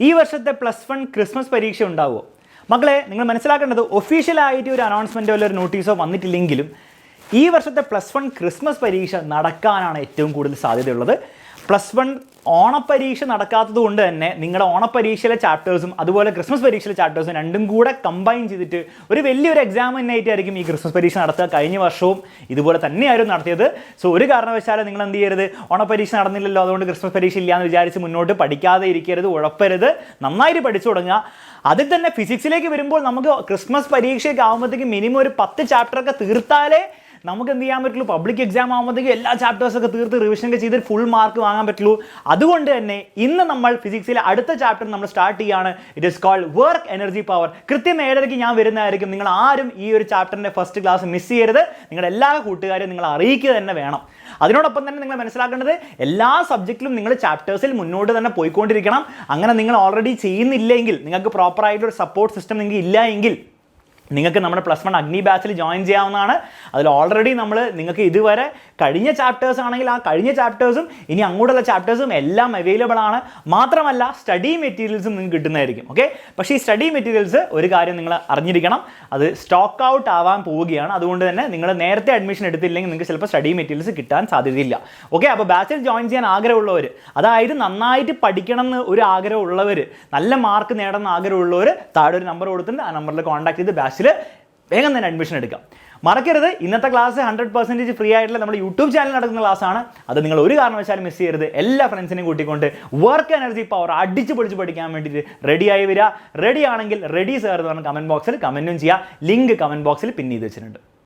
ഈ വർഷത്തെ +1 ക്രിസ്മസ് പരീക്ഷ ഉണ്ടാവുമോ? മക്കളെ, നിങ്ങൾ മനസ്സിലാക്കേണ്ടത് ഒഫീഷ്യലായിട്ട് ഒരു അനൗൺസ്മെൻറ്റോ അല്ലെങ്കിൽ ഒരു നോട്ടീസോ വന്നിട്ടില്ലെങ്കിലും ഈ വർഷത്തെ +1 ക്രിസ്മസ് പരീക്ഷ നടക്കാനാണ് ഏറ്റവും കൂടുതൽ സാധ്യതയുള്ളത്. +1 ഓണപ്പരീക്ഷ നടക്കാത്തത് കൊണ്ട് തന്നെ നിങ്ങളുടെ ഓണപ്പരീക്ഷയിലെ ചാപ്റ്റേഴ്സും അതുപോലെ ക്രിസ്മസ് പരീക്ഷയിലെ ചാപ്റ്റേഴ്സും രണ്ടും കൂടെ കമ്പൈൻ ചെയ്തിട്ട് ഒരു വലിയൊരു എക്സാമിനായിട്ടായിരിക്കും ഈ ക്രിസ്മസ് പരീക്ഷ നടത്തുക. കഴിഞ്ഞ വർഷവും ഇതുപോലെ തന്നെയായിരുന്നു നടത്തിയത്. സോ ഒരു കാരണവശാലും നിങ്ങൾ എന്ത് ചെയ്യരുത്, ഓണപ്പരീക്ഷ നടന്നില്ലല്ലോ അതുകൊണ്ട് ക്രിസ്മസ് പരീക്ഷ ഇല്ലയെന്ന് വിചാരിച്ച് മുന്നോട്ട് പഠിക്കാതെ ഇരിക്കരുത്, ഉഴപ്പരുത്. നന്നായിട്ട് പഠിച്ചു തുടങ്ങുക. അതിൽ തന്നെ ഫിസിക്സിലേക്ക് വരുമ്പോൾ നമുക്ക് ക്രിസ്മസ് പരീക്ഷയൊക്കെ ആകുമ്പോഴത്തേക്ക് മിനിമം ഒരു 10 ചാപ്റ്ററൊക്കെ തീർത്താലേ നമുക്ക് എന്ത് ചെയ്യാൻ പറ്റുള്ളൂ, പബ്ലിക് എക്സാം ആകുമ്പോഴത്തേക്ക് എല്ലാ ചാപ്റ്റേഴ്സൊക്കെ തീർത്ത് റിവിഷനൊക്കെ ചെയ്ത് ഫുൾ മാർക്ക് വാങ്ങാൻ പറ്റുള്ളൂ. അതുകൊണ്ട് തന്നെ ഇന്ന് നമ്മൾ ഫിസിക്സിലെ അടുത്ത ചാപ്റ്റർ നമ്മൾ സ്റ്റാർട്ട് ചെയ്യുകയാണ്. It is called work energy power. കൃത്യം 7:30 ഞാൻ വരുന്നതായിരിക്കും. നിങ്ങൾ ആരും ഈ ഒരു ചാപ്റ്ററിൻ്റെ ഫസ്റ്റ് ക്ലാസ് മിസ് ചെയ്യരുത്. നിങ്ങളുടെ എല്ലാ കൂട്ടുകാരെയും നിങ്ങൾ അറിയിക്കുക തന്നെ വേണം. അതിനോടൊപ്പം തന്നെ നിങ്ങൾ മനസ്സിലാക്കേണ്ടത് എല്ലാ സബ്ജക്റ്റിലും നിങ്ങൾ ചാപ്റ്റേഴ്സിൽ മുന്നോട്ട് തന്നെ പോയിക്കൊണ്ടിരിക്കണം. അങ്ങനെ നിങ്ങൾ ഓൾറെഡി ചെയ്യുന്നില്ലെങ്കിൽ, നിങ്ങൾക്ക് പ്രോപ്പറായിട്ടൊരു സപ്പോർട്ട് സിസ്റ്റം നിങ്ങൾക്ക് ഇല്ല എങ്കിൽ നിങ്ങൾക്ക് നമ്മുടെ +1 അഗ്നി ബാച്ചിൽ ജോയിൻ ചെയ്യാവുന്നതാണ്. അതിൽ ഓൾറെഡി നമ്മൾ നിങ്ങൾക്ക് ഇതുവരെ കഴിഞ്ഞ ചാപ്റ്റേഴ്സ് ആണെങ്കിൽ ആ കഴിഞ്ഞ ചാപ്റ്റേഴ്സും ഇനി അങ്ങോട്ടുള്ള ചാപ്റ്റേഴ്സും എല്ലാം അവൈലബിൾ ആണ്. മാത്രമല്ല സ്റ്റഡി മെറ്റീരിയൽസും നിങ്ങൾക്ക് കിട്ടുന്നതായിരിക്കും. ഓക്കെ, പക്ഷേ ഈ സ്റ്റഡി മെറ്റീരിയൽസ് ഒരു കാര്യം നിങ്ങൾ അറിഞ്ഞിരിക്കണം, അത് സ്റ്റോക്ക് ഔട്ട് ആവാൻ പോവുകയാണ്. അതുകൊണ്ട് തന്നെ നിങ്ങൾ നേരത്തെ അഡ്മിഷൻ എടുത്തില്ലെങ്കിൽ നിങ്ങൾക്ക് ചിലപ്പോൾ സ്റ്റഡി മെറ്റീരിയൽസ് കിട്ടാൻ സാധ്യതയില്ല. ഓക്കെ, അപ്പോൾ ബാച്ചിൽ ജോയിൻ ചെയ്യാൻ ആഗ്രഹമുള്ളവർ, അതായത് നന്നായിട്ട് പഠിക്കണം എന്ന് ഒരു ആഗ്രഹമുള്ളവർ, നല്ല മാർക്ക് നേടുന്ന ആഗ്രഹമുള്ളവർ താഴെ ഒരു നമ്പർ കൊടുത്തിട്ടുണ്ട്. ആ നമ്പറിൽ കോൺടാക്ട് ചെയ്ത് ബാച്ചിൽ വേഗം തന്നെ അഡ്മിഷൻ എടുക്കാം. മറക്കരുത്, ഇന്നത്തെ ക്ലാസ് 100% ഫ്രീ ആയിട്ടുള്ള നമ്മുടെ യൂട്യൂബ് ചാനൽ നടക്കുന്ന ക്ലാസ്സാണ്. അത് നിങ്ങൾ ഒരു കാരണവശാലും മിസ് ചെയ്യരുത്. എല്ലാ ഫ്രണ്ട്സിനെയും കൂട്ടിക്കൊണ്ട് വർക്ക് എനർജി പവർ അടിച്ച് പൊളിച്ച് പഠിക്കാൻ വേണ്ടിയിട്ട് റെഡിയായി വരിക. റെഡി ആണെങ്കിൽ റെഡി സർ എന്ന് പറഞ്ഞ കമൻറ്റ് ബോക്സിൽ കമൻറ്റും ചെയ്യുക. ലിങ്ക് കമൻറ്റ് ബോക്സിൽ പിൻ ചെയ്ത് വെച്ചിട്ടുണ്ട്.